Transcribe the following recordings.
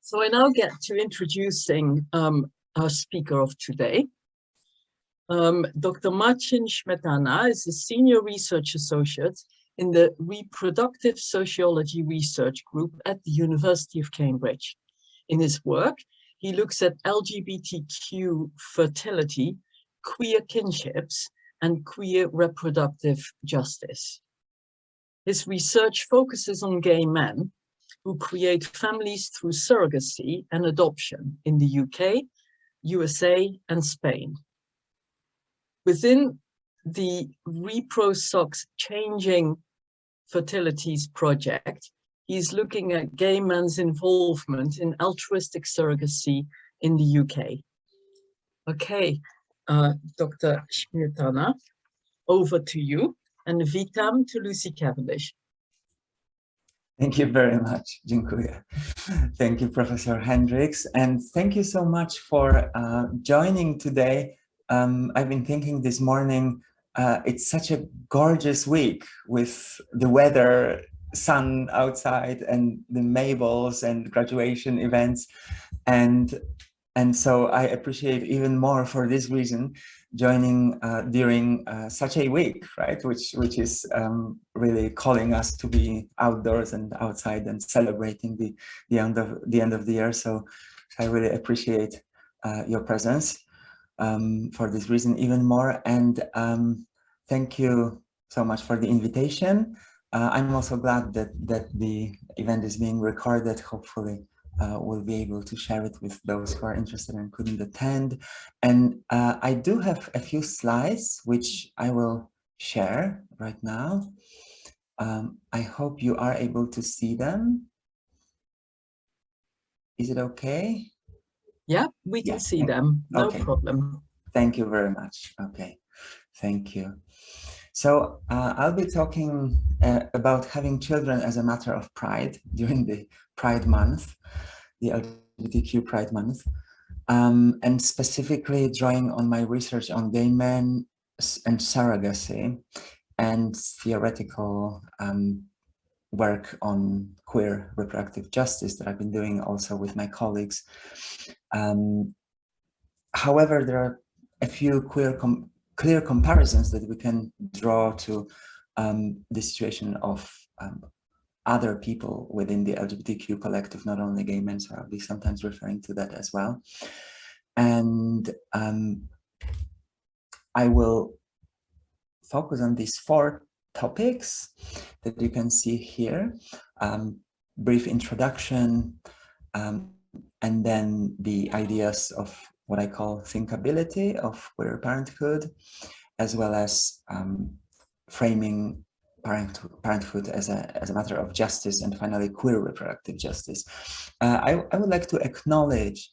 So I now get to introducing our speaker of today. Dr. Marcin Smietana is a senior research associate in the Reproductive Sociology Research Group at the University of Cambridge. In his work, he looks at LGBTQ fertility, queer kinships, and queer reproductive justice. His research focuses on gay men who create families through surrogacy and adoption in the UK, USA, and Spain. Within the ReproSoc's Changing Fertilities project, he's looking at gay men's involvement in altruistic surrogacy in the UK. Okay, Dr. Smietana, over to you, and witam to Lucy Cavendish. Thank you very much, dziękuję. Thank you, Professor Hendricks, and thank you so much for joining today. I've been thinking this morning, it's such a gorgeous week with the weather, sun outside, and the Mabels and graduation events, and so I appreciate even more for this reason joining during such a week, right? Which is really calling us to be outdoors and outside and celebrating the end of the year. So I really appreciate your presence for this reason even more. And thank you so much for the invitation. I'm also glad that the event is being recorded. Hopefully we'll be able to share it with those who are interested and couldn't attend. And I do have a few slides which I will share right now. I hope you are able to see them. Is it okay? Yeah, we can see them, no problem. Thank you very much. Okay, thank you. So I'll be talking about having children as a matter of pride during the Pride Month, the LGBTQ Pride Month, and specifically drawing on my research on gay men and surrogacy and theoretical work on queer reproductive justice that I've been doing also with my colleagues. However, there are a few clear comparisons that we can draw to the situation of other people within the LGBTQ collective, not only gay men, so I'll be sometimes referring to that as well. And I will focus on these 4 topics that you can see here. Brief introduction, and then the ideas of what I call thinkability of queer parenthood, as well as framing parenthood as a matter of justice, and finally queer reproductive justice. I would like to acknowledge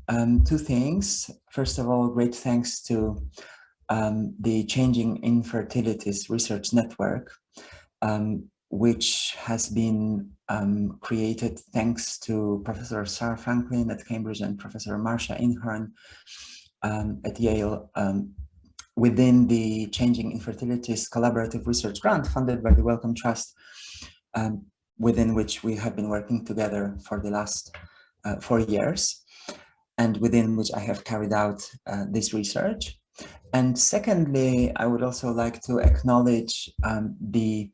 2 things. First of all, great thanks to the Changing Infertilities Research Network, which has been created thanks to Professor Sarah Franklin at Cambridge and Professor Marcia Inhorn at Yale, within the Changing Infertilities Collaborative Research Grant funded by the Wellcome Trust, within which we have been working together for the last 4 years, and within which I have carried out this research. And secondly, I would also like to acknowledge the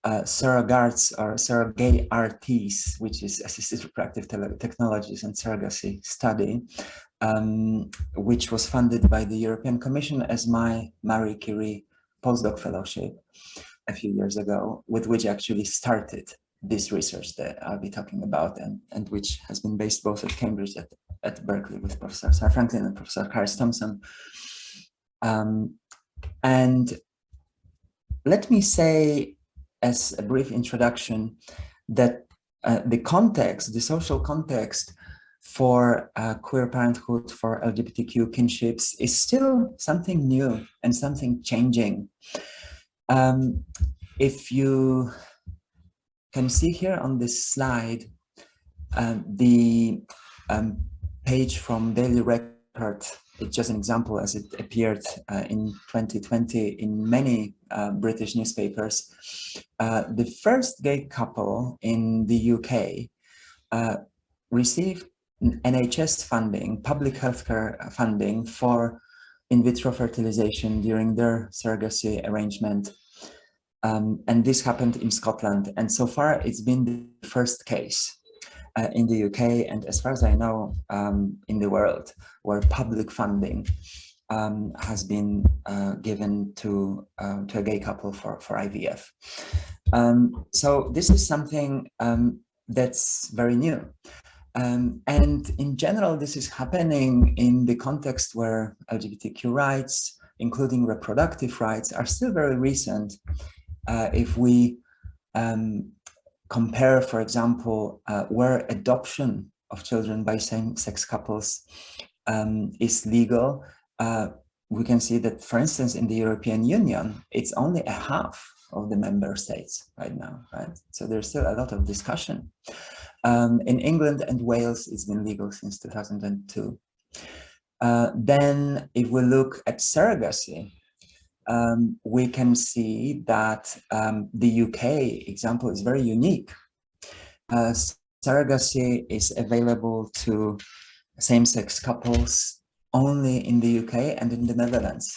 surrogates or surrogate RTs, which is assisted reproductive technologies and surrogacy study, which was funded by the European Commission as my Marie Curie postdoc fellowship a few years ago, with which actually started this research that I'll be talking about, and which has been based both at Cambridge at Berkeley with Professor Sarah Franklin and Professor Charis Thompson. And let me say, as a brief introduction, that the social context for queer parenthood, for LGBTQ kinships, is still something new and something changing. If you can see here on this slide, the page from Daily Record, it's just an example as it appeared in 2020 in many British newspapers. The first gay couple in the UK receive NHS funding, public healthcare funding for in vitro fertilization during their surrogacy arrangement. And this happened in Scotland. And so far, it's been the first case in the UK, and as far as I know, in the world, where public funding has been given to a gay couple for IVF. So this is something that's very new. And in general, this is happening in the context where LGBTQ rights, including reproductive rights, are still very recent. If we compare, for example, where adoption of children by same-sex couples is legal, we can see that, for instance, in the European Union, it's only a half of the member states right now, right? So there's still a lot of discussion. In England and Wales, it's been legal since 2002. Then if we look at surrogacy, we can see that the UK example is very unique. Surrogacy is available to same-sex couples only in the UK and in the Netherlands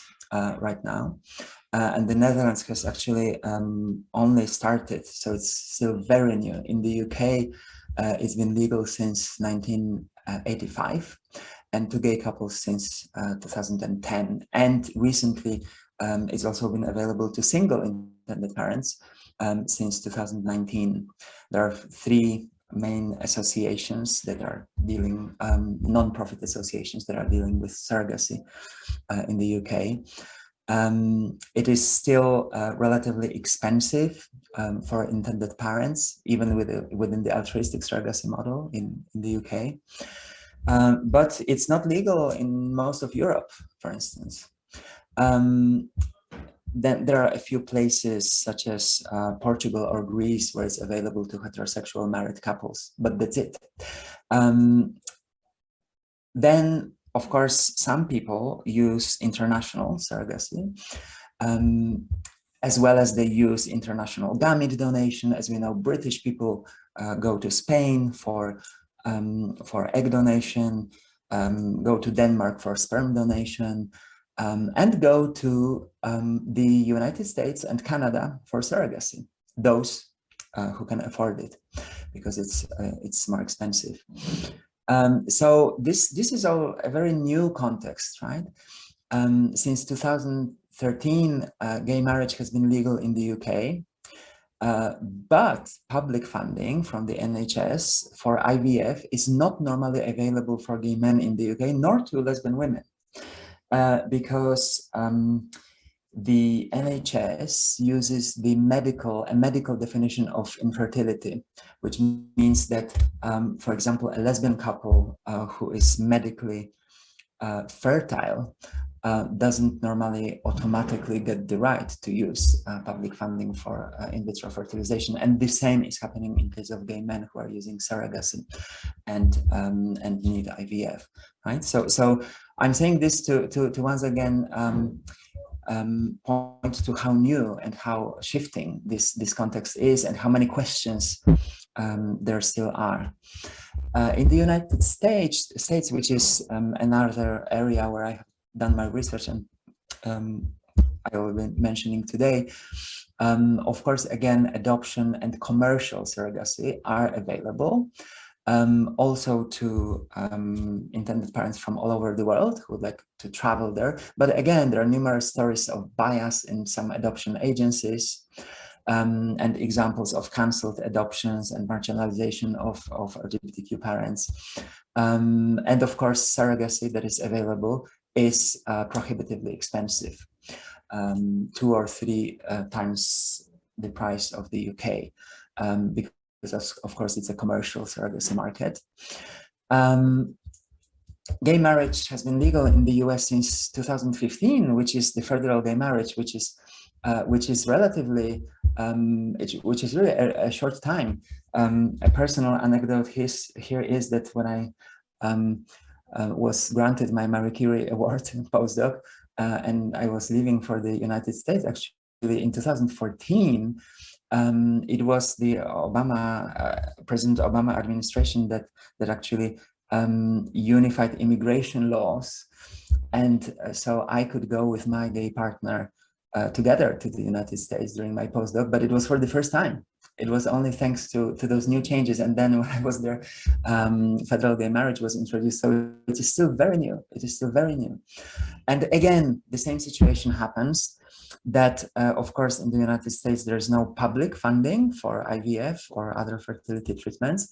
right now. And the Netherlands has actually only started, so it's still very new. In the UK, it's been legal since 1985, and to gay couples since 2010. And recently, it's also been available to single intended parents since 2019. There are 3 main associations that are dealing, non-profit associations that are dealing with surrogacy in the UK. It is still relatively expensive for intended parents, even within the altruistic surrogacy model in the UK. But it's not legal in most of Europe, for instance. Then there are a few places such as Portugal or Greece where it's available to heterosexual married couples, but that's it. Then, of course, some people use international surrogacy, as well as they use international gamete donation. As we know, British people go to Spain for egg donation, go to Denmark for sperm donation, and go to the United States and Canada for surrogacy, those who can afford it, because it's more expensive. So this is all a very new context, right? Since 2013, gay marriage has been legal in the UK, but public funding from the NHS for IVF is not normally available for gay men in the UK, nor to lesbian women. Because the NHS uses a medical definition of infertility, which means that, for example, a lesbian couple who is medically fertile doesn't normally automatically get the right to use public funding for in vitro fertilization. And the same is happening in case of gay men who are using surrogacy and need IVF, right? So I'm saying this to once again point to how new and how shifting this context is, and how many questions there still are. In the United States, which is another area where I have done my research and I will be mentioning today, of course, again, adoption and commercial surrogacy are available. Also to intended parents from all over the world who would like to travel there. But again, there are numerous stories of bias in some adoption agencies, and examples of cancelled adoptions and marginalization of LGBTQ parents. And of course, surrogacy that is available is prohibitively expensive, 2 or 3 times the price of the UK, because of course it's a commercial surrogacy market. Gay marriage has been legal in the US since 2015, which is the federal gay marriage, which is relatively, which is really a short time. A personal anecdote here is that when I was granted my Marie Curie Award postdoc, and I was leaving for the United States, actually in 2014, it was the President Obama administration that actually unified immigration laws, and so I could go with my gay partner together to the United States during my postdoc, but it was for the first time. It was only thanks to those new changes, and then when I was there, federal gay marriage was introduced. So it is still very new. It is still very new. And again, the same situation happens that, of course, in the United States, there's no public funding for IVF or other fertility treatments.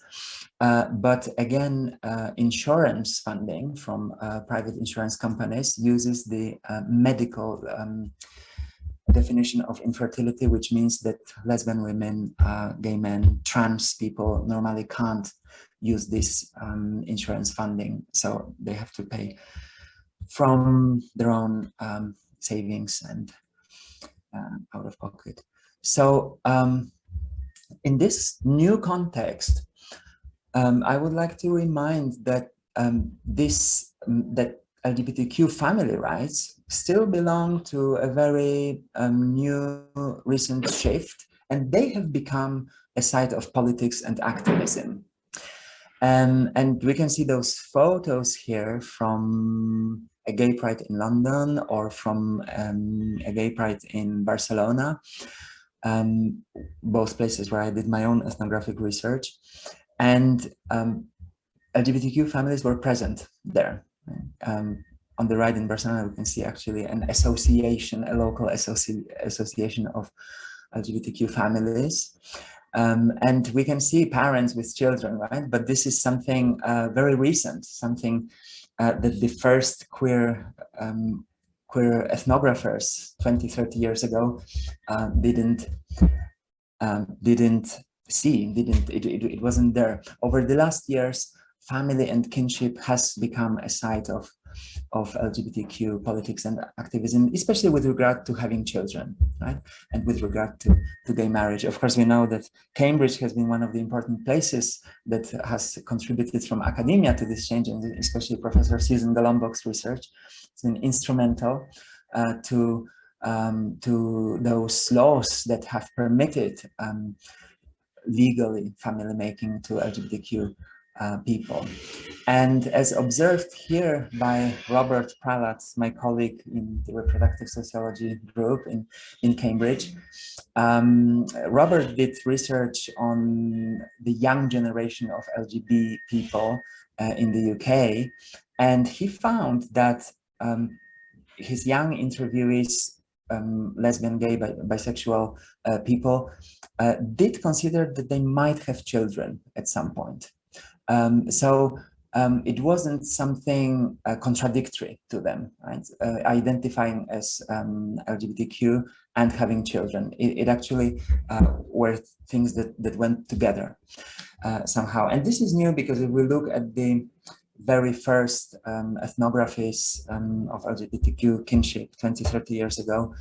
But again, insurance funding from private insurance companies uses the medical definition of infertility, which means that lesbian women, gay men, trans people normally can't use this insurance funding. So they have to pay from their own savings and out of pocket. So in this new context, I would like to remind that that LGBTQ family rights still belong to a very new recent shift, and they have become a site of politics and activism. And we can see those photos here from a gay pride in London or from a gay pride in Barcelona, both places where I did my own ethnographic research. And LGBTQ families were present there. On the right in Barcelona, we can see actually an association, a local association of LGBTQ families. And we can see parents with children, right? But this is something very recent, something that the first queer ethnographers 20, 30 years ago didn't see, it wasn't there. Over the last years, family and kinship has become a site of LGBTQ politics and activism, especially with regard to having children, right? And with regard to gay marriage. Of course, we know that Cambridge has been one of the important places that has contributed from academia to this change, and especially Professor Susan Golombok's research has been instrumental to those laws that have permitted legally family making to LGBTQ people. And as observed here by Robert Pralat, my colleague in the Reproductive Sociology Group in Cambridge, Robert did research on the young generation of LGBT people in the UK, and he found that his young interviewees, lesbian, gay, bisexual people, did consider that they might have children at some point. So it wasn't something contradictory to them, right? Identifying as LGBTQ and having children. It actually were things that went together somehow. And this is new because if we look at the very first ethnographies of LGBTQ kinship 20, 30 years ago,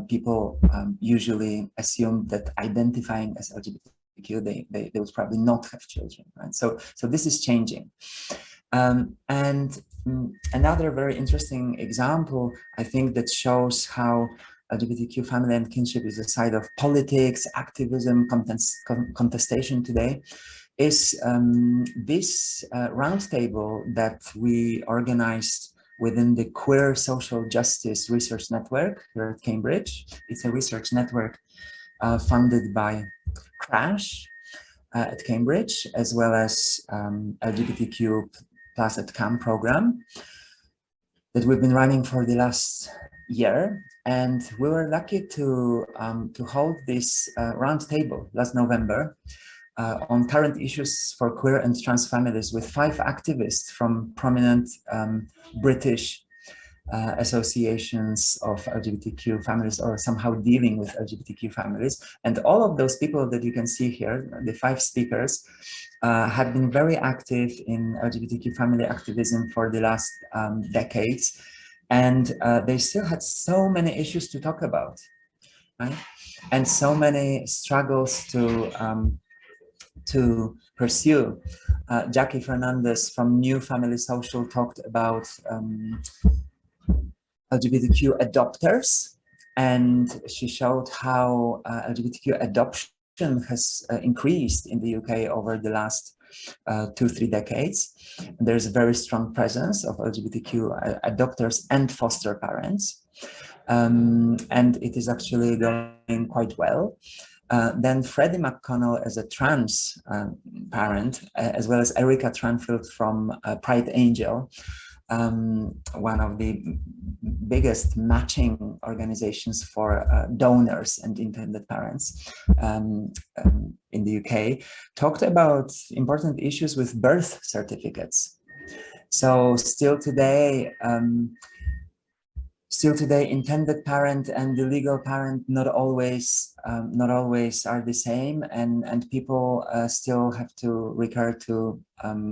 people usually assumed that identifying as LGBTQ, they would probably not have children, right? So this is changing. And another very interesting example, I think, that shows how LGBTQ family and kinship is a side of politics, activism, contestation today, is this roundtable that we organized within the Queer Social Justice Research Network here at Cambridge. It's a research network funded by Crash at Cambridge, as well as LGBTQ Plus at Camp program that we've been running for the last year. And we were lucky to hold this roundtable last November on current issues for queer and trans families with 5 activists from prominent British associations of LGBTQ families, or somehow dealing with LGBTQ families. And all of those people that you can see here, the 5 speakers, have been very active in LGBTQ family activism for the last decades. And they still had so many issues to talk about, right? And so many struggles to pursue. Jackie Fernandez from New Family Social talked about LGBTQ adopters And she showed how LGBTQ adoption has increased in the UK over the last 2-3 decades. There's a very strong presence of LGBTQ adopters and foster parents. And it is actually going quite well. Then Freddie McConnell as a trans parent, as well as Erica Tranfield from Pride Angel, one of the biggest matching organizations for donors and intended parents in the UK, talked about important issues with birth certificates. So still today, intended parent and the legal parent not always are the same, and people still have to recur to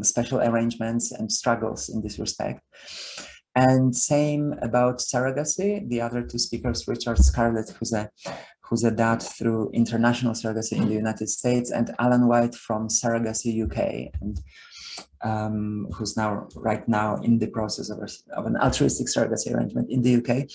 special arrangements and struggles in this respect. And same about surrogacy. The other two speakers, Richard Scarlett, who's a dad through international surrogacy in the United States, and Alan White from Surrogacy UK, and who's right now in the process of an altruistic surrogacy arrangement in the UK,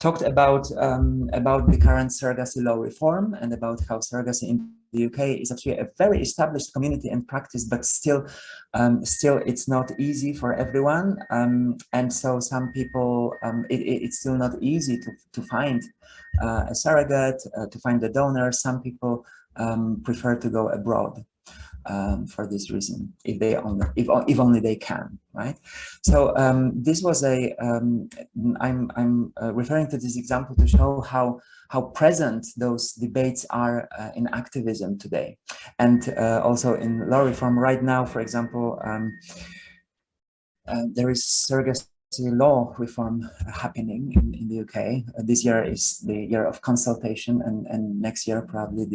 talked about the current surrogacy law reform and about how surrogacy in the UK is actually a very established community and practice, but still it's not easy for everyone, and so some people it's still not easy to find a surrogate, to find a donor. Some people prefer to go abroad for this reason, if only they can, right? So this was I'm referring to this example to show how present those debates are in activism today, and also in law reform right now. For example, there is surrogacy law reform happening in the UK. This year is the year of consultation, and next year probably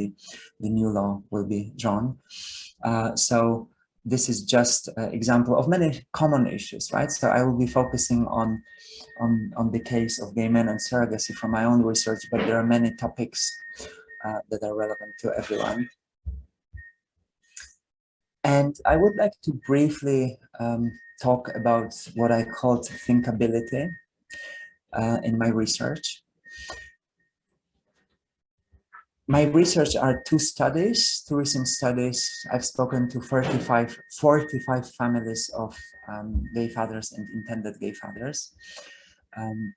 the new law will be drawn. So this is just an example of many common issues, right? So I will be focusing on the case of gay men and surrogacy from my own research, but there are many topics that are relevant to everyone. And I would like to briefly talk about what I called thinkability in my research. My research are two recent studies. I've spoken to 45 families of gay fathers and intended gay fathers.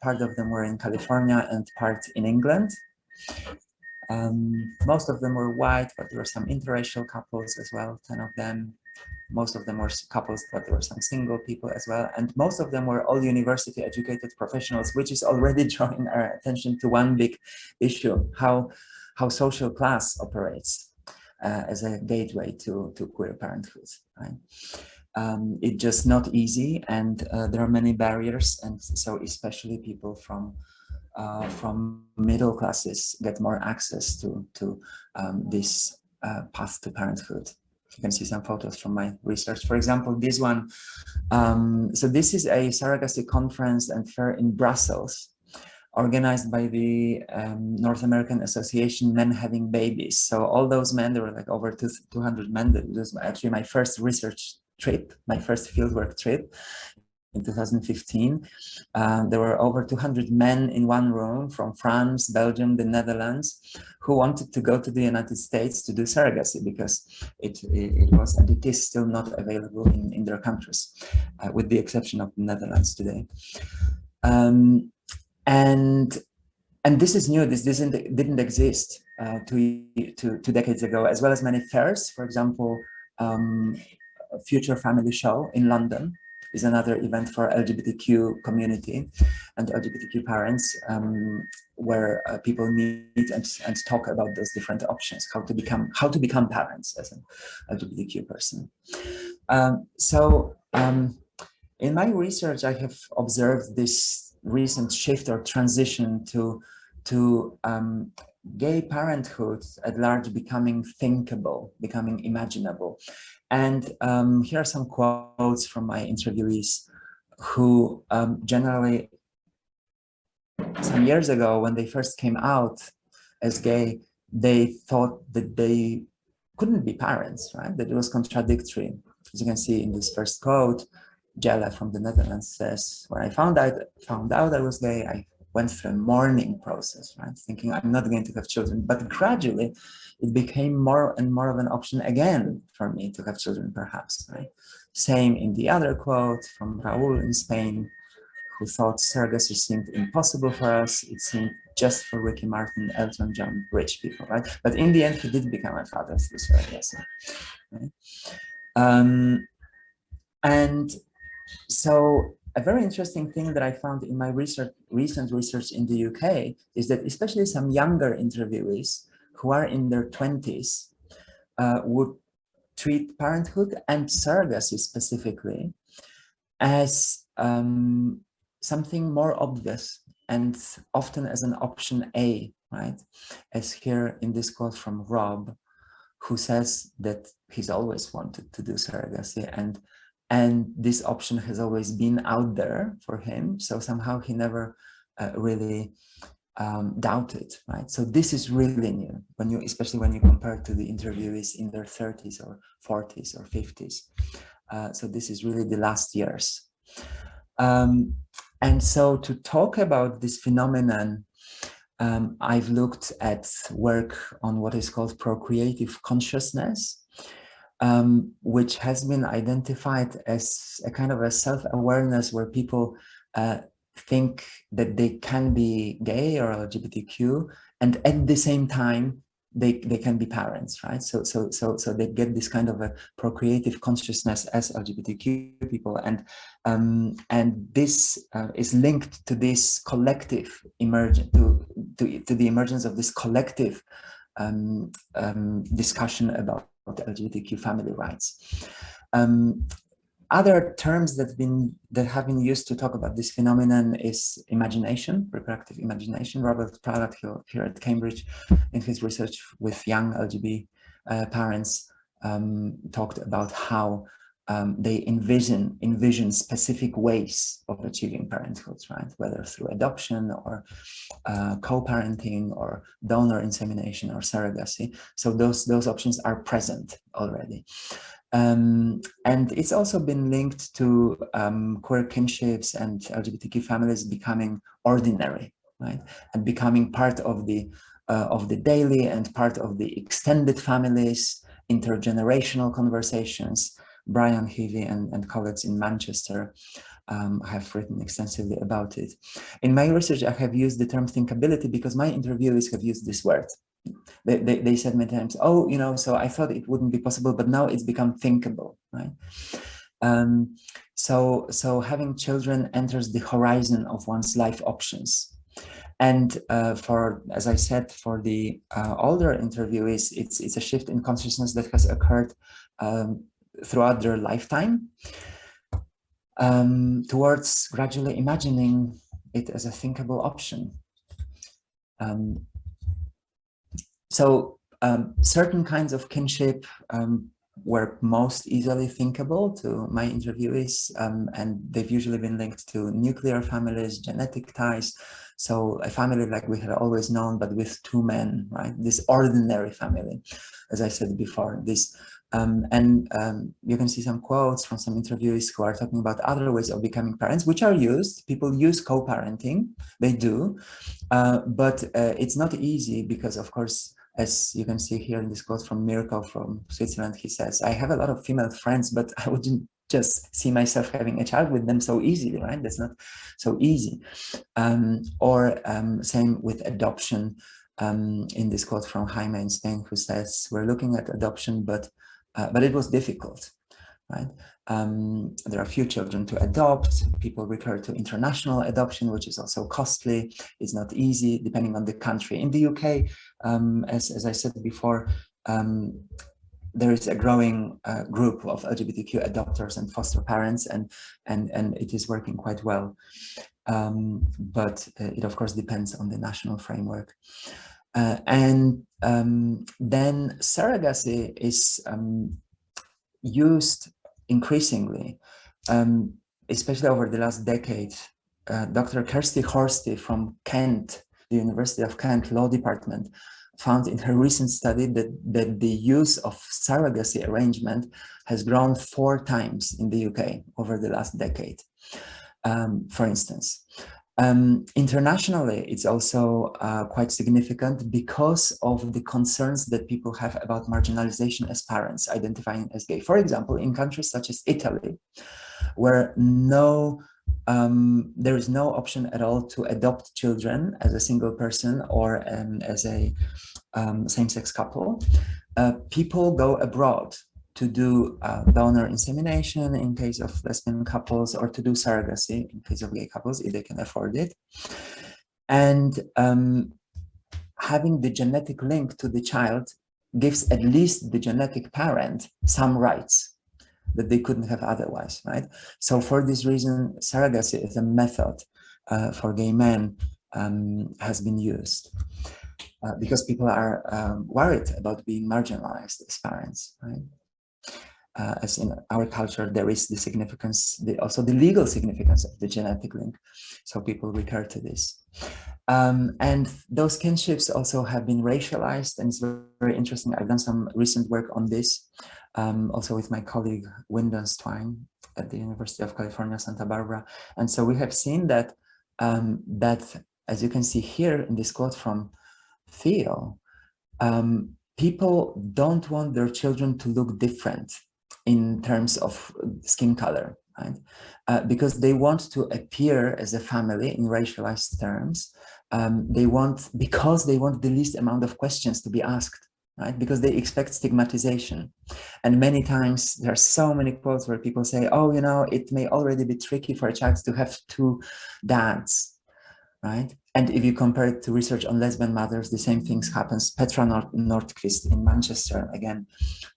Part of them were in California and part in England. Most of them were white, but there were some interracial couples as well, 10 of them. Most of them were couples, but there were some single people as well. And most of them were all university educated professionals, which is already drawing our attention to one big issue, how social class operates as a gateway to queer parenthood, right? It's just not easy, and there are many barriers, and so especially people from middle classes get more access to this path to parenthood. You can see some photos from my research. For example, this one. So this is a surrogacy conference and fair in Brussels, organized by the North American Association Men Having Babies. So all those men, there were like over 200 men. This was actually my first research trip, my first fieldwork trip in 2015. There were over 200 men in one room from France, Belgium, the Netherlands, who wanted to go to the United States to do surrogacy because it was and it is still not available in their countries, with the exception of the Netherlands today. And this is new. This didn't exist two decades ago, as well as many fairs. For example, Future Family Show in London is another event for LGBTQ community and LGBTQ parents, where people meet and talk about those different options, how to become parents as an LGBTQ person. In my research, I have observed this recent shift or transition to gay parenthood at large becoming thinkable, becoming imaginable. And here are some quotes from my interviewees who generally, some years ago, when they first came out as gay, they thought that they couldn't be parents, right? That it was contradictory. As you can see in this first quote, Jella from the Netherlands says, when I found out I was gay, I went through a mourning process, right? Thinking I'm not going to have children, but gradually it became more and more of an option again for me to have children, perhaps, right? Same in the other quote from Raul in Spain, who thought surrogacy seemed impossible for us. It seemed just for Ricky Martin, Elton John, rich people, right? But in the end, he did become a father through surrogacy, right? And so a very interesting thing that I found in my recent research in the UK is that especially some younger interviewees who are in their 20s would treat parenthood and surrogacy specifically as something more obvious and often as an option A, right? As here in this quote from Rob, who says that he's always wanted to do surrogacy and this option has always been out there for him. So somehow he never really doubted, right? So this is really new, especially when you compare to the interviewees in their 30s or 40s or 50s. So this is really the last years. And so to talk about this phenomenon, I've looked at work on what is called procreative consciousness, which has been identified as a kind of a self-awareness where people think that they can be gay or LGBTQ, and at the same time they can be parents, right? So they get this kind of a procreative consciousness as LGBTQ people, and this is linked to this collective to the emergence of this collective discussion about LGBTQ family rights. Other terms that have been used to talk about this phenomenon is imagination, reproductive imagination. Robert Pratt here at Cambridge, in his research with young LGBT parents, talked about how they envision specific ways of achieving parenthood, right? Whether through adoption or co-parenting or donor insemination or surrogacy. So those options are present already. And it's also been linked to queer kinships and LGBTQ families becoming ordinary, right? And becoming part of the daily and part of the extended families, intergenerational conversations. Brian Heavy and colleagues in Manchester have written extensively about it. In my research, I have used the term thinkability because my interviewees have used this word. They said many times, oh, so I thought it wouldn't be possible, but now it's become thinkable, right? So having children enters the horizon of one's life options. And as I said, for the older interviewees, it's a shift in consciousness that has occurred throughout their lifetime towards gradually imagining it as a thinkable option. So certain kinds of kinship were most easily thinkable to my interviewees, and they've usually been linked to nuclear families, genetic ties. So a family like we had always known, but with two men, right? This ordinary family, as I said before, this. You can see some quotes from some interviewees who are talking about other ways of becoming parents, which are used. People use co-parenting, they do, but it's not easy because, of course, as you can see here in this quote from Mirko from Switzerland, he says, I have a lot of female friends, but I wouldn't just see myself having a child with them so easily, right? That's not so easy. Same with adoption, in this quote from Jaime in Spain, who says, we're looking at adoption, but it was difficult, right? There are few children to adopt. People recur to international adoption, which is also costly. It's not easy, depending on the country. In the UK, as I said before, there is a growing group of LGBTQ adopters and foster parents, and it is working quite well. But it, of course, depends on the national framework. Then surrogacy is used increasingly, especially over the last decade. Dr. Kirsty Horsty from Kent, the University of Kent Law Department, found in her recent study that the use of surrogacy arrangement has grown 4 times in the UK over the last decade, for instance. Internationally, it's also quite significant because of the concerns that people have about marginalization as parents identifying as gay. For example, in countries such as Italy, where there is no option at all to adopt children as a single person or as a same-sex couple, people go abroad to do donor insemination in case of lesbian couples, or to do surrogacy in case of gay couples if they can afford it. And having the genetic link to the child gives at least the genetic parent some rights that they couldn't have otherwise, right? So for this reason, surrogacy as a method for gay men has been used because people are worried about being marginalized as parents, right? As in our culture, there is the significance, also the legal significance of the genetic link. So people recur to this. And those kinships also have been racialized, and it's very, very interesting. I've done some recent work on this, also with my colleague Wyndon Twine at the University of California, Santa Barbara. And so we have seen that, as you can see here in this quote from Theo, people don't want their children to look different in terms of skin color, right? Because they want to appear as a family in racialized terms. Because they want the least amount of questions to be asked, right? Because they expect stigmatization. And many times there are so many quotes where people say, oh, you know, it may already be tricky for a child to have two dads, right? And if you compare it to research on lesbian mothers, the same things happens. Petra Nordqvist in Manchester, again,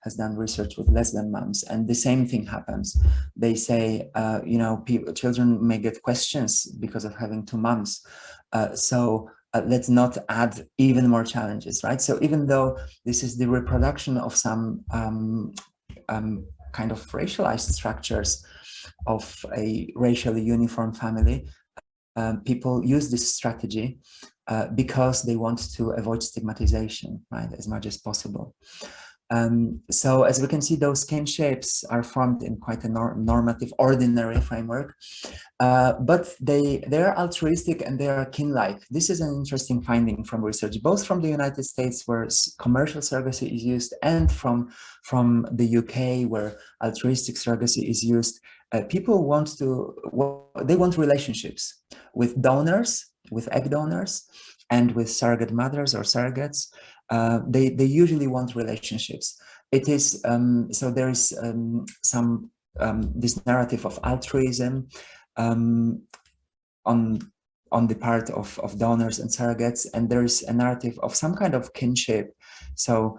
has done research with lesbian moms, and the same thing happens. They say, you know, children may get questions because of having two moms. So let's not add even more challenges, right? So even though this is the reproduction of some kind of racialized structures of a racially uniform family, people use this strategy because they want to avoid stigmatization, right, as much as possible. So as we can see, those kinships are formed in quite a normative, ordinary framework, but they are altruistic and they are kin-like. This is an interesting finding from research, both from the United States, where commercial surrogacy is used, and from the UK, where altruistic surrogacy is used. People want relationships with donors, with egg donors, and with surrogate mothers or surrogates. They usually want relationships. It is so there is some this narrative of altruism on the part of donors and surrogates, and there is a narrative of some kind of kinship. So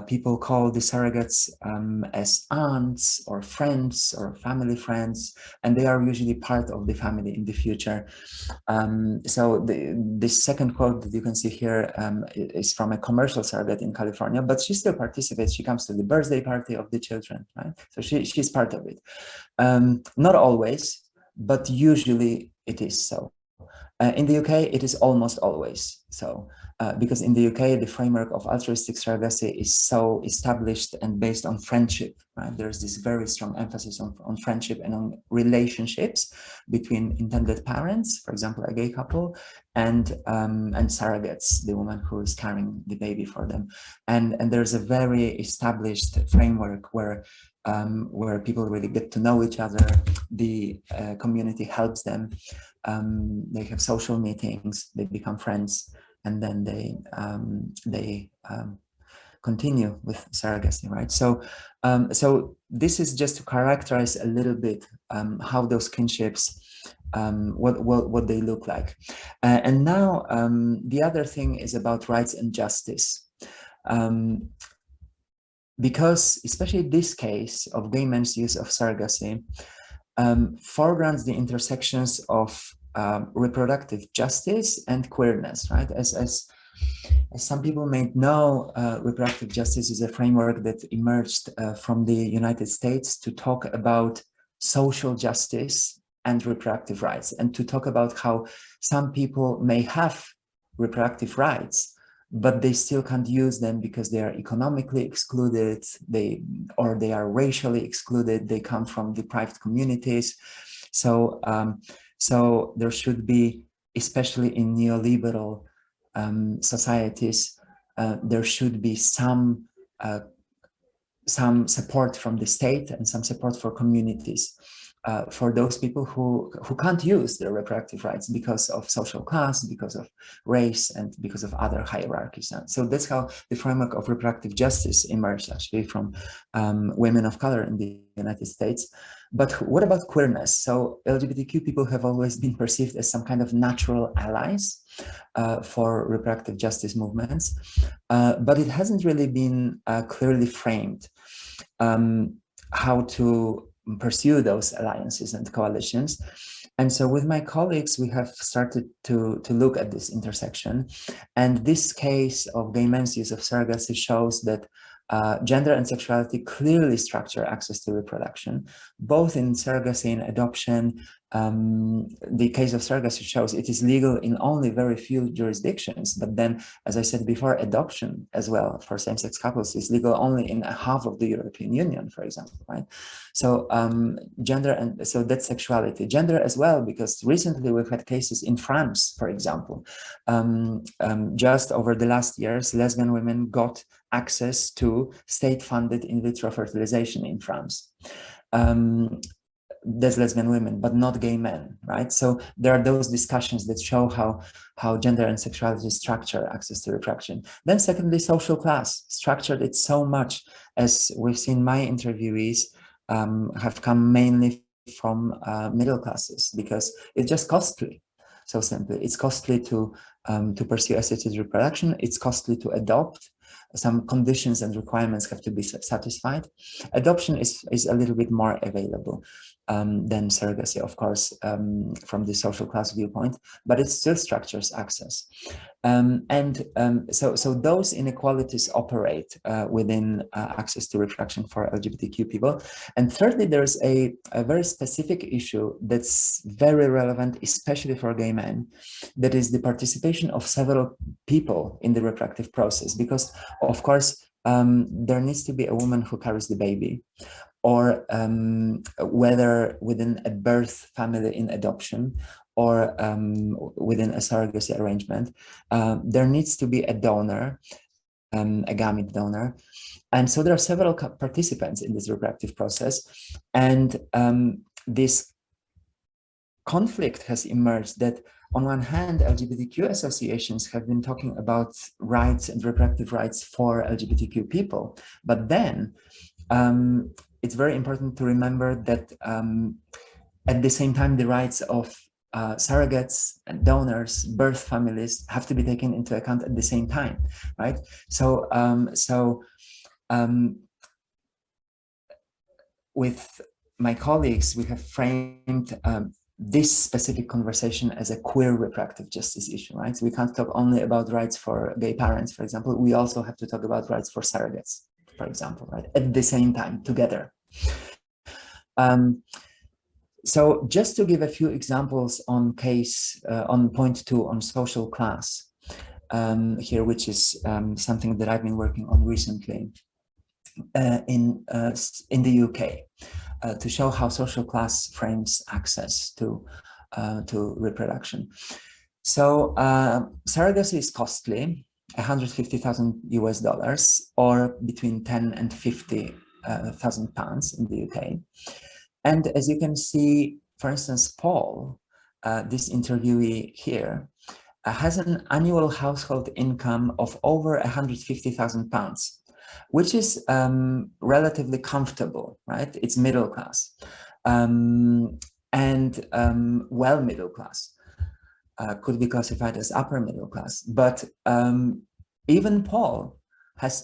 people call the surrogates as aunts or friends or family friends, and they are usually part of the family in the future. So the second quote that you can see here is from a commercial surrogate in California, but she still participates. She comes to the birthday party of the children, right? So she's part of it. Not always, but usually it is so. In the UK, it is almost always so, because in the UK, the framework of altruistic surrogacy is so established and based on friendship, right? There's this very strong emphasis on friendship and on relationships between intended parents, for example, a gay couple, and surrogates, the woman who is carrying the baby for them. And there's a very established framework where people really get to know each other. The community helps them. They have social meetings, they become friends, and then they continue with surrogacy, right? So, so this is just to characterize a little bit how those kinships, what they look like. And now the other thing is about rights and justice. Because especially this case of gay men's use of surrogacy foregrounds the intersections of reproductive justice and queerness, right? As some people may know, reproductive justice is a framework that emerged from the United States to talk about social justice and reproductive rights, and to talk about how some people may have reproductive rights, but they still can't use them because they are economically excluded, they are racially excluded, they come from deprived communities. So, so there should be especially in neoliberal societies, there should be some support from the state and some support for communities, for those people who can't use their reproductive rights because of social class, because of race, and because of other hierarchies. So that's how the framework of reproductive justice emerged, actually, from women of color in the United States. But what about queerness? So LGBTQ people have always been perceived as some kind of natural allies for reproductive justice movements, but it hasn't really been clearly framed how to pursue those alliances and coalitions. And so with my colleagues, we have started to look at this intersection. And this case of gay men's use of surrogacy shows that gender and sexuality clearly structure access to reproduction, both in surrogacy and adoption. The case of surrogacy shows it is legal in only very few jurisdictions, but then, as I said before, adoption as well for same-sex couples is legal only in half of the European Union, for example, right? So gender, and so that's sexuality. Gender as well, because recently we've had cases in France, for example. Just over the last years, lesbian women got access to state-funded in vitro fertilization in France. There's lesbian women, but not gay men, right? So there are those discussions that show how gender and sexuality structure access to reproduction. Then secondly, social class structured it so much, as we've seen my interviewees have come mainly from middle classes, because it's just costly. So simply, it's costly to pursue assisted reproduction. It's costly to adopt. Some conditions and requirements have to be satisfied. Adoption is a little bit more available than surrogacy, of course, from the social class viewpoint, but it still structures access. So those inequalities operate within access to reproduction for LGBTQ people. And thirdly, there's a very specific issue that's very relevant, especially for gay men, that is the participation of several people in the reproductive process, because of course, there needs to be a woman who carries the baby, or whether within a birth family in adoption, or within a surrogacy arrangement, there needs to be a donor, a gamete donor. And so there are several participants in this reproductive process. And this conflict has emerged that on one hand, LGBTQ associations have been talking about rights and reproductive rights for LGBTQ people. But then it's very important to remember that at the same time, the rights of surrogates and donors, birth families have to be taken into account at the same time, right? So, with my colleagues, we have framed this specific conversation as a queer reproductive justice issue, right? So we can't talk only about rights for gay parents, for example. We also have to talk about rights for surrogates, for example, right? At the same time, together. So just to give a few examples on on point 2 on social class here, which is something that I've been working on recently in the UK, to show how social class frames access to reproduction. So surrogacy is costly, $150,000 or between 10 and 50,000 pounds in the UK. And as you can see, for instance, Paul, this interviewee here, has an annual household income of over 150,000 pounds, which is relatively comfortable, right? It's middle class and well middle class, could be classified as upper middle class. But even Paul had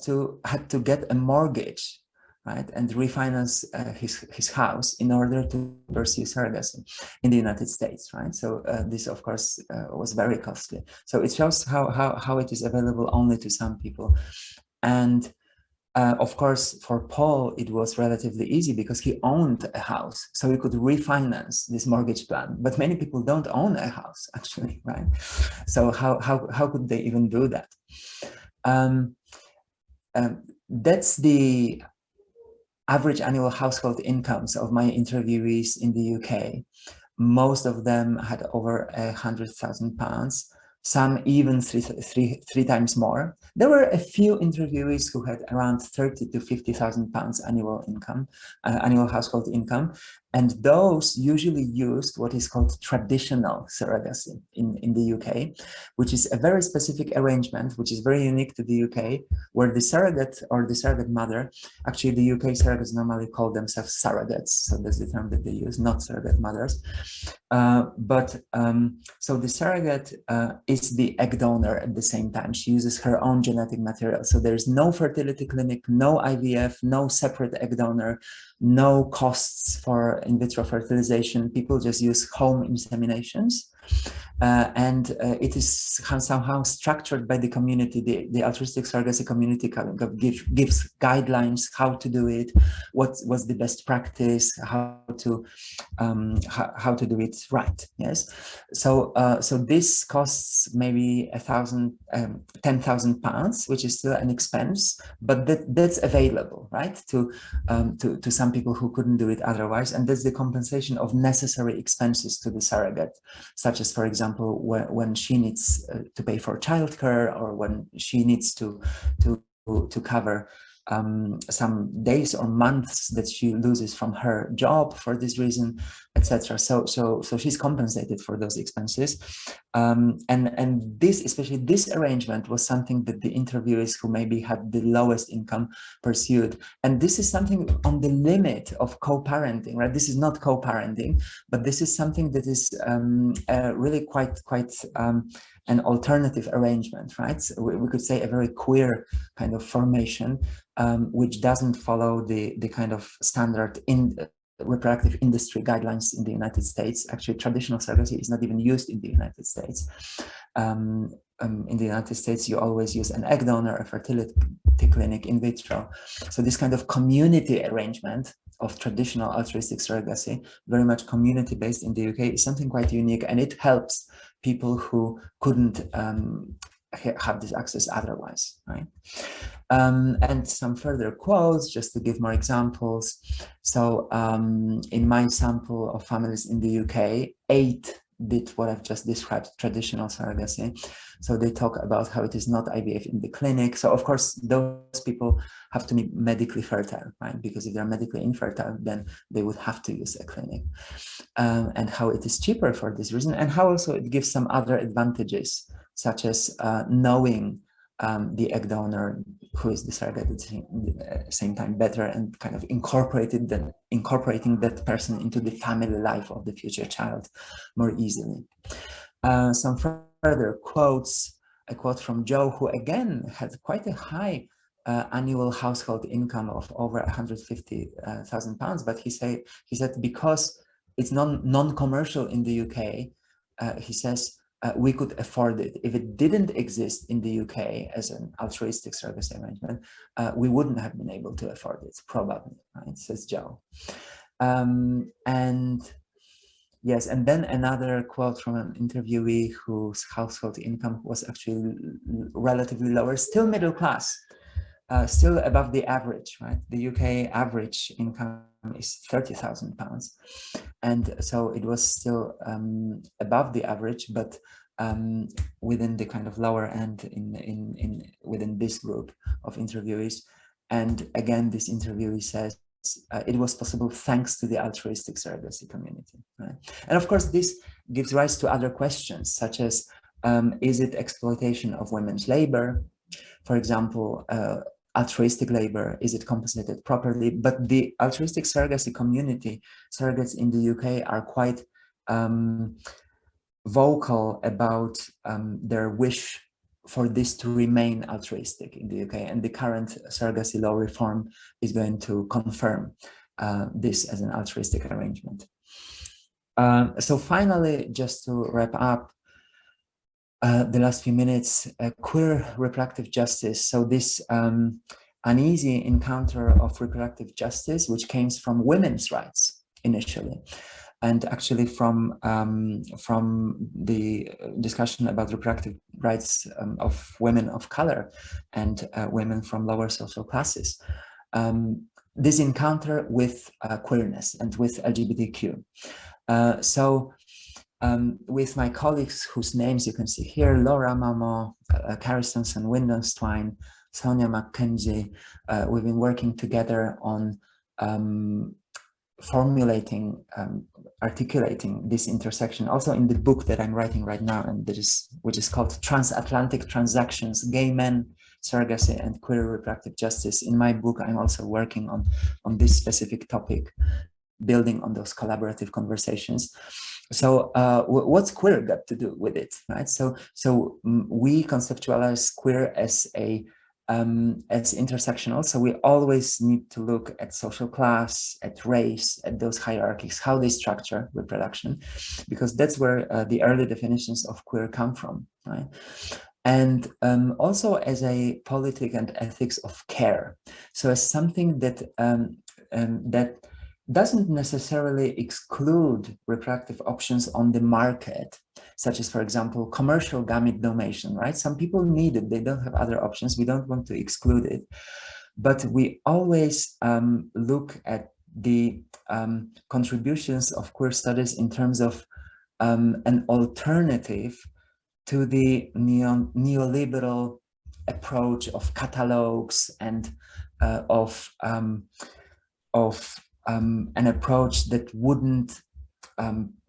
to get a mortgage, right, and refinance his house in order to pursue surrogacy in the United States, right? So this, of course, was very costly. So it shows how it is available only to some people. And of course, for Paul, it was relatively easy because he owned a house, so he could refinance this mortgage plan. But many people don't own a house, actually, right? So how could they even do that? That's the average annual household incomes of my interviewees in the UK. Most of them had over £100,000. Some even three times more. There were a few interviewees who had around £30,000 to £50,000 annual income, annual household income, and those usually used what is called traditional surrogacy in the UK, which is a very specific arrangement, which is very unique to the UK, where the surrogate or the surrogate mother, actually the UK surrogates normally call themselves surrogates, so that's the term that they use, not surrogate mothers. So the surrogate is the egg donor at the same time. She uses her own genetic material. So there's no fertility clinic, no IVF, no separate egg donor, no costs for in vitro fertilization. People just use home inseminations. It is somehow structured by the community. The altruistic surrogacy community gives guidelines how to do it, what's the best practice, how to do it right. Yes, so this costs maybe £10,000, which is still an expense, but that's available, right, to some people who couldn't do it otherwise, and that's the compensation of necessary expenses to the surrogate, such as, for example, when she needs to pay for childcare, or when she needs to cover some days or months that she loses from her job for this reason, etc. So she's compensated for those expenses, and this, especially this arrangement, was something that the interviewees who maybe had the lowest income pursued. And this is something on the limit of co-parenting, right? This is not co-parenting, but this is something that is really quite an alternative arrangement, right? So we could say a very queer kind of formation, which doesn't follow the kind of standard in reproductive industry guidelines in the United States. Actually, traditional surrogacy is not even used in the United States. In the United States, you always use an egg donor, a fertility clinic, in vitro. So this kind of community arrangement of traditional altruistic surrogacy, very much community-based in the UK, is something quite unique, and it helps people who couldn't have this access otherwise, right? And some further quotes, just to give more examples. So in my sample of families in the UK, 8 did what I've just described, traditional surrogacy. So they talk about how it is not IVF in the clinic. So of course, those people have to be medically fertile, right? Because if they're medically infertile, then they would have to use a clinic. And how it is cheaper for this reason, and how also it gives some other advantages, such as knowing the egg donor who is the surrogate at the same time better, and kind of incorporating that person into the family life of the future child more easily. Some further quotes, a quote from Joe, who again had quite a high annual household income of over £150,000, but he said because it's non-commercial in the UK, he says, we could afford it. If it didn't exist in the UK as an altruistic service arrangement, we wouldn't have been able to afford it, probably, right, says Joe. And yes, and then another quote from an interviewee whose household income was actually relatively lower, still middle class, still above the average, right? The UK average income is £30,000, and so it was still above the average, but within the kind of lower end within this group of interviewees. And again, this interviewee says it was possible thanks to the altruistic surrogacy community, right? And of course, this gives rise to other questions, such as is it exploitation of women's labor? For example, altruistic labor, is it compensated properly? But the altruistic surrogacy community, surrogates in the UK, are quite vocal about their wish for this to remain altruistic in the UK, and the current surrogacy law reform is going to confirm this as an altruistic arrangement. So finally, just to wrap up, the last few minutes, queer reproductive justice. So this uneasy encounter of reproductive justice, which came from women's rights initially, and actually from the discussion about reproductive rights of women of color and women from lower social classes. This encounter with queerness and with LGBTQ. With my colleagues whose names you can see here, Laura Mamo, Charis Thompson, Wyndham Twine, Sonia McKenzie, we've been working together on formulating, articulating this intersection, also in the book that I'm writing right now, and which is called Transatlantic Transactions, Gay Men, Surrogacy, and Queer Reproductive Justice. In my book, I'm also working on this specific topic, building on those collaborative conversations. So what's queer got to do with it, right? So we conceptualize queer as intersectional. So we always need to look at social class, at race, at those hierarchies, how they structure reproduction, because that's where the early definitions of queer come from, right? And also as a politic and ethics of care. So as something that that doesn't necessarily exclude reproductive options on the market, such as, for example, commercial gamete donation, right? Some people need it, they don't have other options, we don't want to exclude it. But we always look at the contributions of queer studies in terms of an alternative to the neoliberal approach of catalogs and of an approach that wouldn't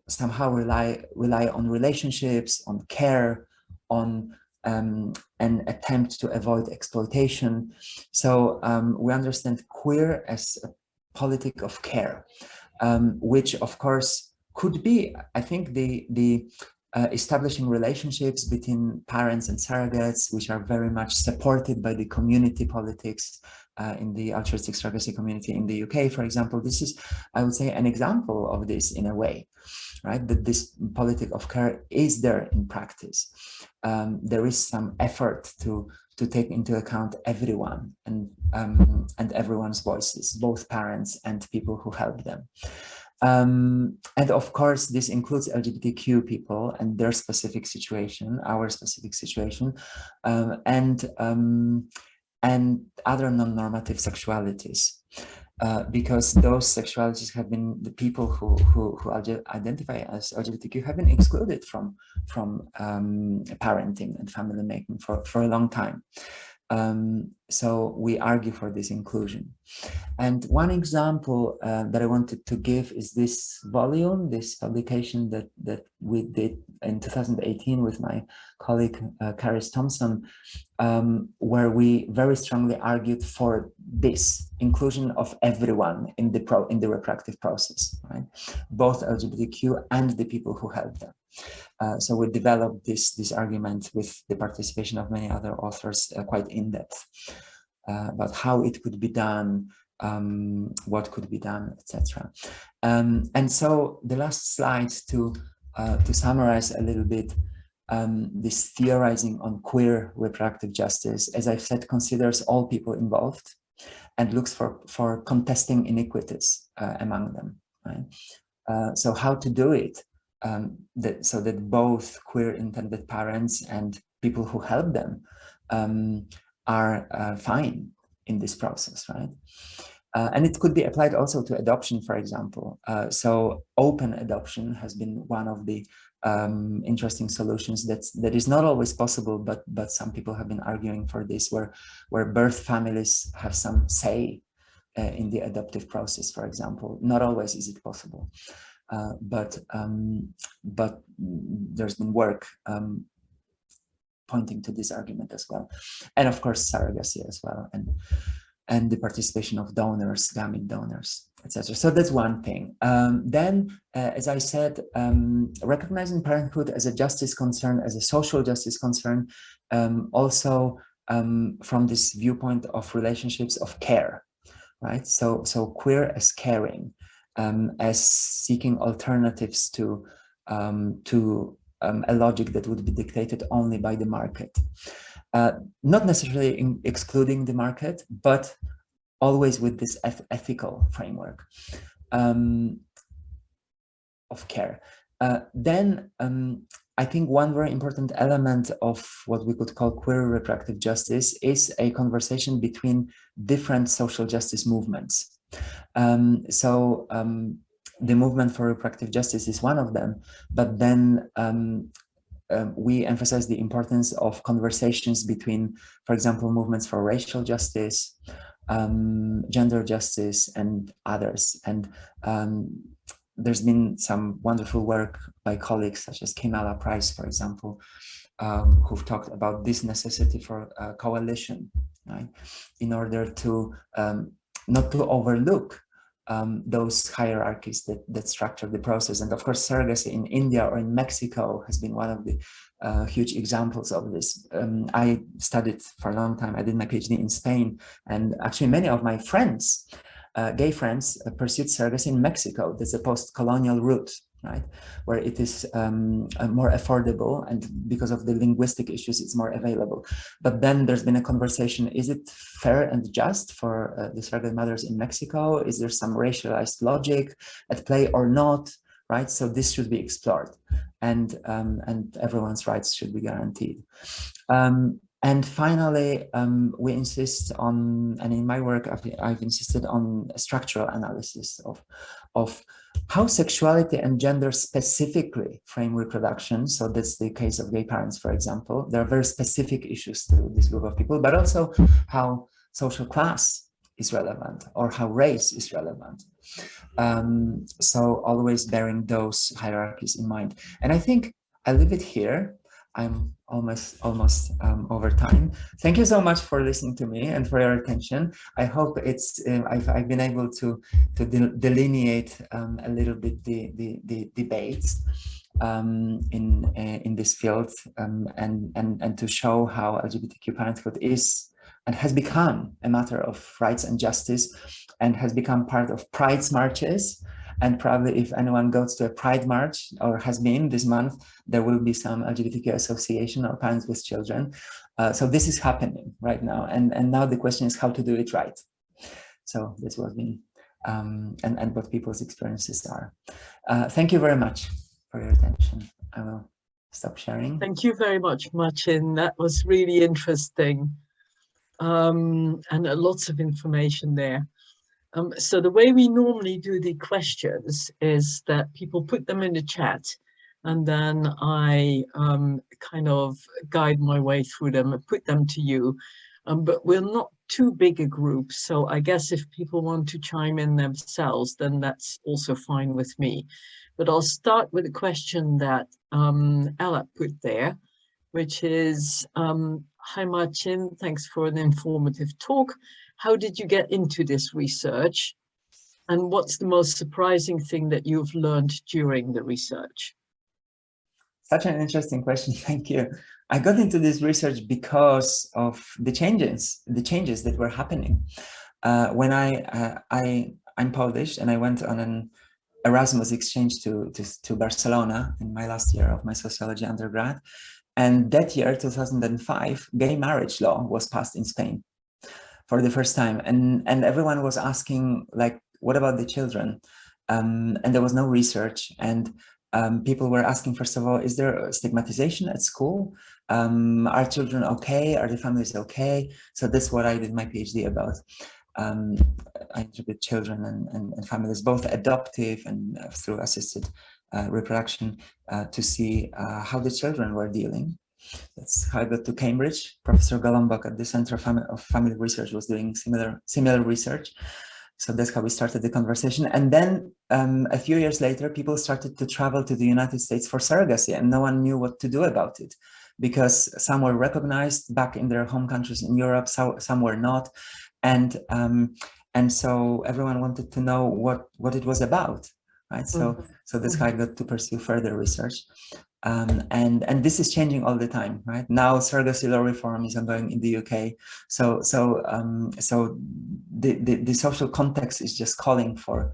somehow rely on relationships, on care, on an attempt to avoid exploitation. So we understand queer as a politic of care, which of course could be, I think, the establishing relationships between parents and surrogates, which are very much supported by the community politics in the altruistic surrogacy community in the UK, for example. This is, I would say, an example of this in a way, right? That this politic of care is there in practice. There is some effort to take into account everyone and everyone's voices, both parents and people who help them. And of course, this includes LGBTQ people and their specific situation, our specific situation, and other non-normative sexualities, because those sexualities have been, the people who identify as LGBTQ have been excluded from parenting and family making for a long time. So we argue for this inclusion. And one example that I wanted to give is this volume, this publication that we did in 2018 with my colleague Charis Thompson, where we very strongly argued for this inclusion of everyone in the reproductive process, right? Both LGBTQ and the people who help them. So we developed this argument with the participation of many other authors, quite in depth, about how it could be done, what could be done, etc. And so the last slide to summarize a little bit, this theorizing on queer reproductive justice, as I've said, considers all people involved and looks for contesting inequities among them, right? So how to do it? So that both queer intended parents and people who help them are fine in this process, right? And it could be applied also to adoption, for example. So open adoption has been one of the interesting solutions that is not always possible, but some people have been arguing for this, where birth families have some say in the adoptive process, for example. Not always is it possible. But there's been work pointing to this argument as well, and of course surrogacy as well, and the participation of donors, gamete donors, etc. So that's one thing. Then, as I said, recognizing parenthood as a justice concern, as a social justice concern, also from this viewpoint of relationships of care, right? So queer as caring. As seeking alternatives to a logic that would be dictated only by the market. Not necessarily excluding the market, but always with this ethical framework of care. Then I think one very important element of what we could call queer reproductive justice is a conversation between different social justice movements. the movement for reproductive justice is one of them, but then we emphasize the importance of conversations between, for example, movements for racial justice, gender justice, and others. And there's been some wonderful work by colleagues such as Kimala Price, for example, who've talked about this necessity for coalition, right? In order to not to overlook those hierarchies that structure the process. And of course, surrogacy in India or in Mexico has been one of the huge examples of this. I studied for a long time. I did my PhD in Spain, and actually many of my friends, gay friends, pursued surrogacy in Mexico. That's a post-colonial route, right, where it is more affordable, and because of the linguistic issues, it's more available. But then there's been a conversation: is it fair and just for the surrogate mothers in Mexico? Is there some racialized logic at play or not? Right, so this should be explored, and everyone's rights should be guaranteed. And finally, we insist on, and in my work, I've insisted on a structural analysis of how sexuality and gender specifically frame reproduction. So that's the case of gay parents, for example. There are very specific issues to this group of people, but also how social class is relevant or how race is relevant. So always bearing those hierarchies in mind. And I think I'll leave it here. I'm almost over time. Thank you so much for listening to me and for your attention. I hope it's I've been able to delineate a little bit the debates in this field, and to show how LGBTQ parenthood is and has become a matter of rights and justice, and has become part of Pride's marches. And probably if anyone goes to a Pride march or has been this month, there will be some LGBTQ association or parents with children. So this is happening right now. And now the question is how to do it right. So this was me, and what people's experiences are. Thank you very much for your attention. I will stop sharing. Thank you very much, Marcin. That was really interesting. And lots of information there. So the way we normally do the questions is that people put them in the chat, and then I kind of guide my way through them and put them to you. But we're not too big a group, so I guess if people want to chime in themselves, then that's also fine with me. But I'll start with a question that Ella put there, which is, hi Marcin, thanks for an informative talk. How did you get into this research? And what's the most surprising thing that you've learned during the research? Such an interesting question, thank you. I got into this research because of the changes that were happening. When I'm Polish, and I went on an Erasmus exchange to Barcelona in my last year of my sociology undergrad. And that year, 2005, gay marriage law was passed in Spain for the first time. And everyone was asking, like, what about the children? And there was no research. And people were asking, first of all, is there stigmatization at school? Are children okay? Are the families okay? So that's what I did my PhD about. I interpret children and families, both adoptive and through assisted reproduction, to see how the children were dealing. That's how I got to Cambridge. Professor Golombok at the Center of Family Research was doing similar research. So that's how we started the conversation. And then a few years later, people started to travel to the United States for surrogacy, and no one knew what to do about it, because some were recognized back in their home countries in Europe, some were not. And so everyone wanted to know what it was about, right? So that's how I got to pursue further research. And this is changing all the time, right? Now surrogacy law reform is ongoing in the UK. So the social context is just calling for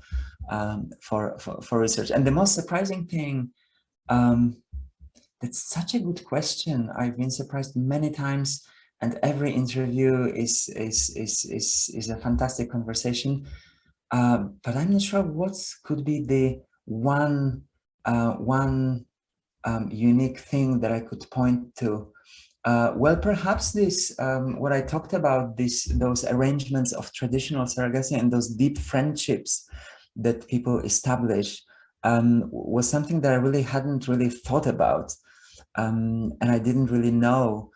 research. And the most surprising thing, that's such a good question. I've been surprised many times, and every interview is a fantastic conversation. But I'm not sure what could be the one unique thing that I could point to. Well, perhaps this, what I talked about, those arrangements of traditional surrogacy and those deep friendships that people establish was something that I really hadn't really thought about. And I didn't really know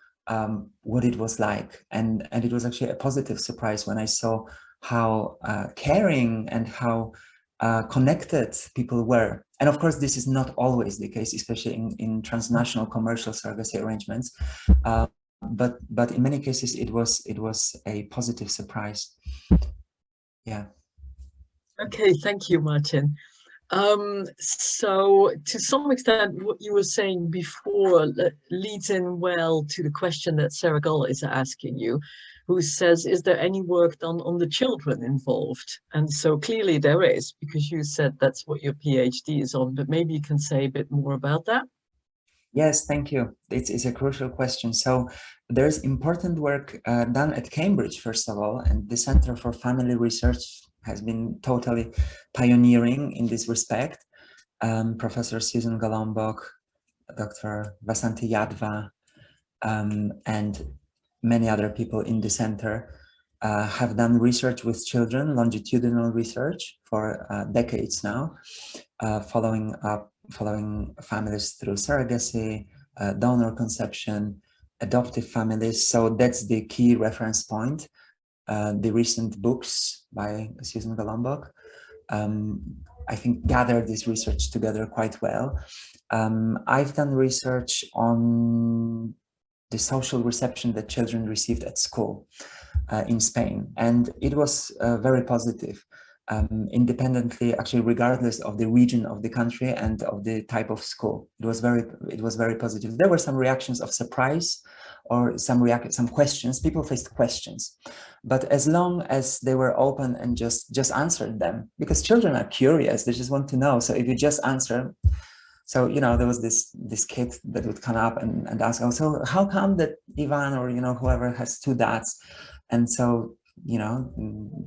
what it was like. And it was actually a positive surprise when I saw how caring and how connected people were. And of course, this is not always the case, especially in transnational commercial surrogacy arrangements. But in many cases, it was a positive surprise. Yeah. Okay, thank you, Martin. So to some extent, what you were saying before leads in well to the question that Sarah Gull is asking you, who says, is there any work done on the children involved? And so clearly there is, because you said that's what your PhD is on, but maybe you can say a bit more about that. Yes, thank you. It's a crucial question. So there's important work done at Cambridge, first of all, and the Center for Family Research has been totally pioneering in this respect. Professor Susan Golombok, Dr. Vasanthi Yadva, and many other people in the center have done research with children, longitudinal research for decades now, following families through surrogacy, donor conception, adoptive families. So that's the key reference point. The recent books by Susan Golombok, I think, gather this research together quite well. I've done research on the social reception that children received at school in Spain, and it was very positive. Independently, actually, regardless of the region of the country and of the type of school, it was very positive. There were some reactions of surprise or some questions. People faced questions, but as long as they were open and just answered them, because children are curious, they just want to know. So if you just answer, so there was this kid that would come up and ask, oh, so how come that Ivan or whoever has two dads? And so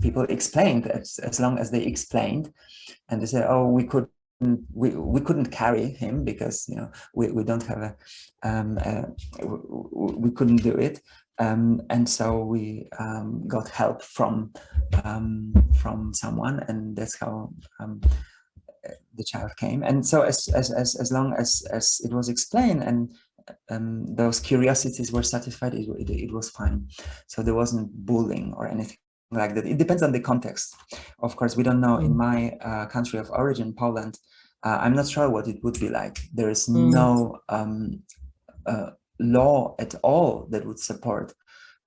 people explained, as long as they explained, and they said, oh, we couldn't carry him because we don't have we couldn't do it, and so we got help from someone, and that's how the child came. And so as long as it was explained and those curiosities were satisfied, it was fine. So there wasn't bullying or anything like that. It depends on the context. Of course, we don't know in my country of origin, Poland. I'm not sure what it would be like. There is no law at all that would support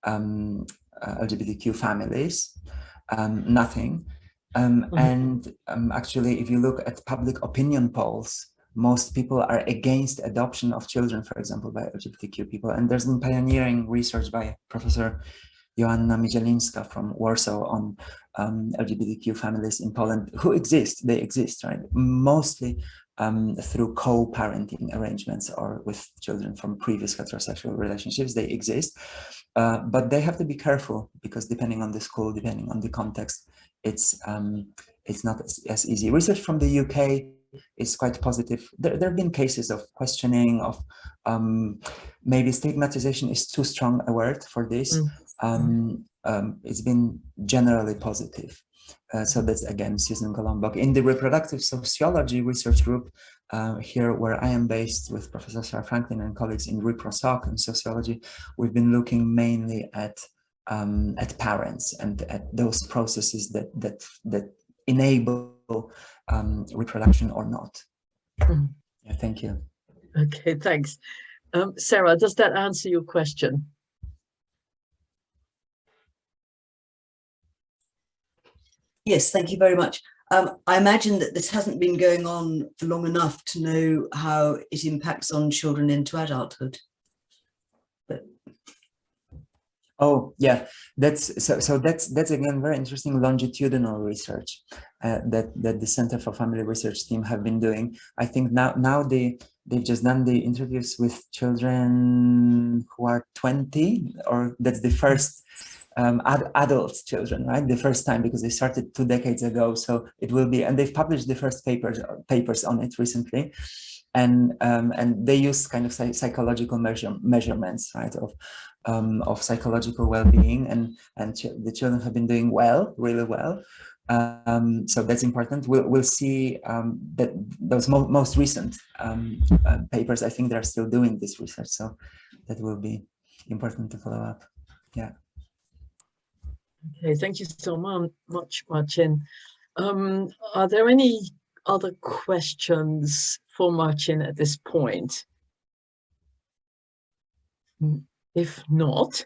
LGBTQ families, nothing. And actually, if you look at public opinion polls, most people are against adoption of children, for example, by LGBTQ people. And there's been pioneering research by Professor Joanna Mizielińska from Warsaw on LGBTQ families in Poland who exist. They exist, right? Mostly through co-parenting arrangements or with children from previous heterosexual relationships. They exist, but they have to be careful because depending on the school, depending on the context, it's not as easy. Research from the UK is quite positive. There have been cases of questioning, of maybe stigmatization is too strong a word for this. It's been generally positive. So that's again Susan Golombok. In the Reproductive Sociology Research Group, here where I am based with Professor Sarah Franklin and colleagues in ReproSoc and sociology, we've been looking mainly at parents and at those processes that enable reproduction or not. Yeah, thank you. Okay, thanks. Sarah, does that answer your question? Yes, thank you very much. I imagine that this hasn't been going on for long enough to know how it impacts on children into adulthood. But... Oh yeah, that's again very interesting longitudinal research that the Center for Family Research team have been doing. I think now they've just done the interviews with children who are 20, or that's the first adult children, right? The first time, because they started 2 decades ago. So it will be, and they've published the first papers on it recently. And they use kind of psychological measurements, right, of psychological well-being, and the children have been doing well, really well. So that's important. We'll see that those most recent papers. I think they're still doing this research, so that will be important to follow up. Yeah. Okay, thank you so much, Marcin. Are there any other questions for Marcin at this point? If not,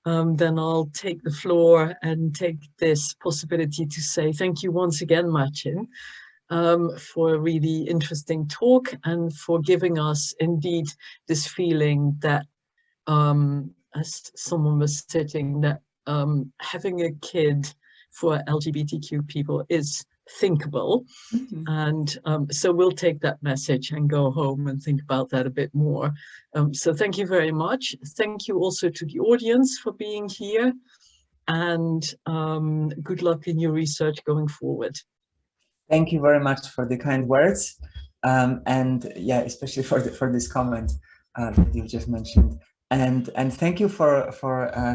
then I'll take the floor and take this possibility to say thank you once again, Marcin, for a really interesting talk and for giving us indeed this feeling that, as someone was stating, that having a kid for LGBTQ people is thinkable. Mm-hmm. And so we'll take that message and go home and think about that a bit more. So thank you very much. Thank you also to the audience for being here, and good luck in your research going forward. Thank you very much for the kind words, and yeah, especially for this comment that you just mentioned. And thank you for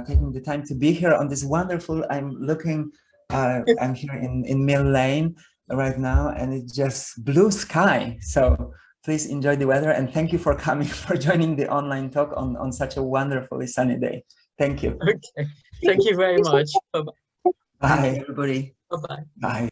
taking the time to be here on this wonderful. I'm here in Mill Lane right now, and it's just blue sky. So please enjoy the weather, and thank you for coming, for joining the online talk on such a wonderfully sunny day. Thank you. Okay, thank you very much. Bye-bye. Bye, everybody. Bye-bye. Bye.